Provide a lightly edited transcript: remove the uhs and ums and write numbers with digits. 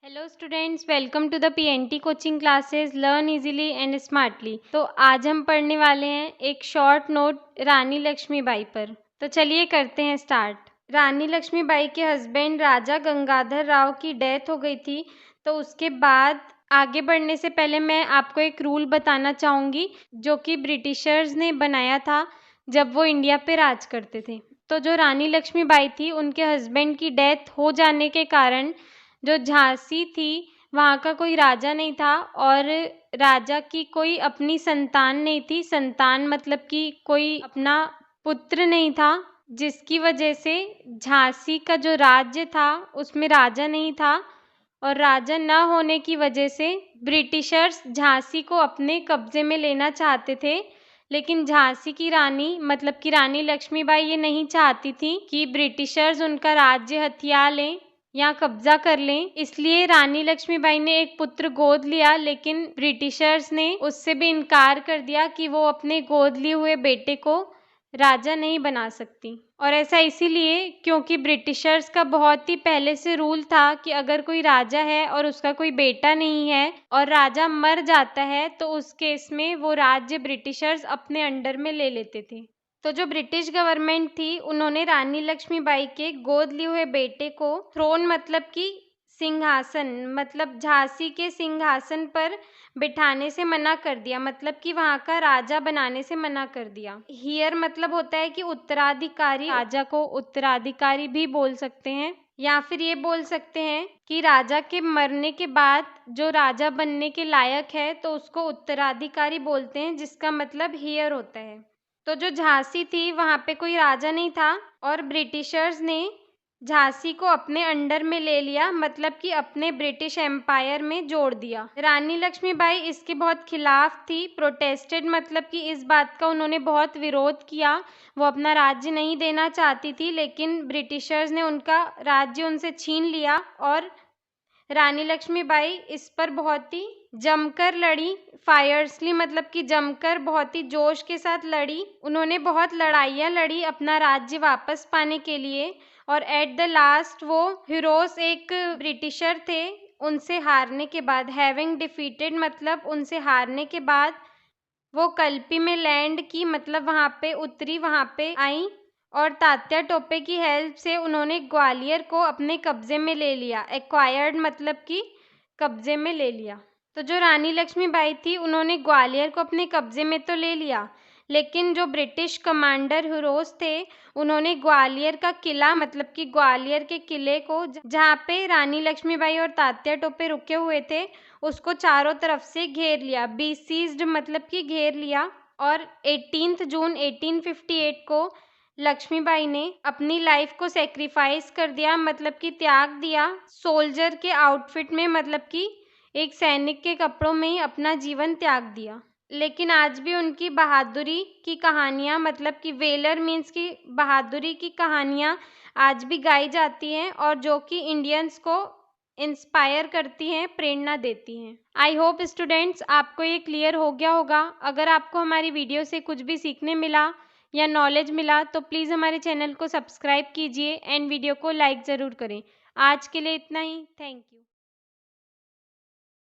Hello students, welcome to the PNT coaching classes learn easily and smartly. तो आज हम पढ़ने वाले हैं एक शॉर्ट नोट रानी लक्ष्मीबाई पर। तो चलिए करते हैं स्टार्ट। रानी लक्ष्मीबाई के हस्बैंड राजा गंगाधर राव की डेथ हो गई थी। तो उसके बाद आगे बढ़ने से पहले मैं आपको एक रूल बताना चाहूँगी जो कि ब्रिटिशर्स ने बनाया था जब वो इंडिया पे राज करते थे। तो जो रानी लक्ष्मीबाई थी, उनके हस्बैंड की डेथ हो जाने के कारण जो झांसी थी वहाँ का कोई राजा नहीं था और राजा की कोई अपनी संतान नहीं थी। संतान मतलब कि कोई अपना पुत्र नहीं था, जिसकी वजह से झांसी का जो राज्य था उसमें राजा नहीं था। और राजा न होने की वजह से ब्रिटिशर्स झांसी को अपने कब्जे में लेना चाहते थे। लेकिन झांसी की रानी मतलब कि रानी लक्ष्मीबाई ये नहीं चाहती थी कि ब्रिटिशर्स उनका राज्य हथिया लें या कब्जा कर लें। इसलिए रानी लक्ष्मीबाई ने एक पुत्र गोद लिया, लेकिन ब्रिटिशर्स ने उससे भी इनकार कर दिया कि वो अपने गोद लिए हुए बेटे को राजा नहीं बना सकती। और ऐसा इसीलिए क्योंकि ब्रिटिशर्स का बहुत ही पहले से रूल था कि अगर कोई राजा है और उसका कोई बेटा नहीं है और राजा मर जाता है तो उस केस में वो राज्य ब्रिटिशर्स अपने अंडर में ले लेते थे। तो जो ब्रिटिश गवर्नमेंट थी, उन्होंने रानी लक्ष्मीबाई के गोद लिए हुए बेटे को थ्रोन मतलब कि सिंहासन मतलब झांसी के सिंहासन पर बिठाने से मना कर दिया, मतलब कि वहाँ का राजा बनाने से मना कर दिया। हियर मतलब होता है कि उत्तराधिकारी, राजा को उत्तराधिकारी भी बोल सकते हैं, या फिर ये बोल सकते हैं कि राजा के मरने के बाद जो राजा बनने के लायक है तो उसको उत्तराधिकारी बोलते हैं, जिसका मतलब हियर होता है। तो जो झांसी थी वहाँ पे कोई राजा नहीं था और ब्रिटिशर्स ने झांसी को अपने अंडर में ले लिया, मतलब कि अपने ब्रिटिश एम्पायर में जोड़ दिया। रानी लक्ष्मीबाई इसके बहुत खिलाफ थी, प्रोटेस्टेड मतलब कि इस बात का उन्होंने बहुत विरोध किया। वो अपना राज्य नहीं देना चाहती थी, लेकिन ब्रिटिशर्स ने उनका राज्य उनसे छीन लिया और रानी लक्ष्मीबाई इस पर बहुत ही जमकर लड़ी, फायर्सली मतलब कि जमकर बहुत ही जोश के साथ लड़ी। उन्होंने बहुत लड़ाइयाँ लड़ी अपना राज्य वापस पाने के लिए और एट द लास्ट वो हीरोस एक ब्रिटिशर थे, उनसे हारने के बाद, हैविंग डिफीटेड मतलब उनसे हारने के बाद वो कल्पी में लैंड की, मतलब वहाँ पे उतरी, वहाँ पे आई और तात्या टोपे की हेल्प से उन्होंने ग्वालियर को अपने कब्जे में ले लिया। एक्वायर्ड मतलब कि कब्जे में ले लिया। तो जो रानी लक्ष्मीबाई थी उन्होंने ग्वालियर को अपने कब्जे में तो ले लिया, लेकिन जो ब्रिटिश कमांडर हीरोज थे उन्होंने ग्वालियर का किला मतलब कि ग्वालियर के किले को, जहाँ पे रानी लक्ष्मीबाई और तात्या टोपे रुके हुए थे, उसको चारों तरफ से घेर लिया। बीसीज्ड मतलब कि घेर लिया। और 18 जून 1858 को लक्ष्मीबाई ने अपनी लाइफ को सेक्रीफाइस कर दिया, मतलब कि त्याग दिया, सोल्जर के आउटफिट में, मतलब कि एक सैनिक के कपड़ों में ही अपना जीवन त्याग दिया। लेकिन आज भी उनकी बहादुरी की कहानियाँ मतलब कि वेलर मीन्स की बहादुरी की कहानियाँ आज भी गाई जाती हैं और जो कि इंडियंस को इंस्पायर करती हैं, प्रेरणा देती हैं। आई होप स्टूडेंट्स आपको ये क्लियर हो गया होगा। अगर आपको हमारी वीडियो से कुछ भी सीखने मिला या नॉलेज मिला तो प्लीज़ हमारे चैनल को सब्सक्राइब कीजिए एंड वीडियो को लाइक ज़रूर करें। आज के लिए इतना ही। Thank you.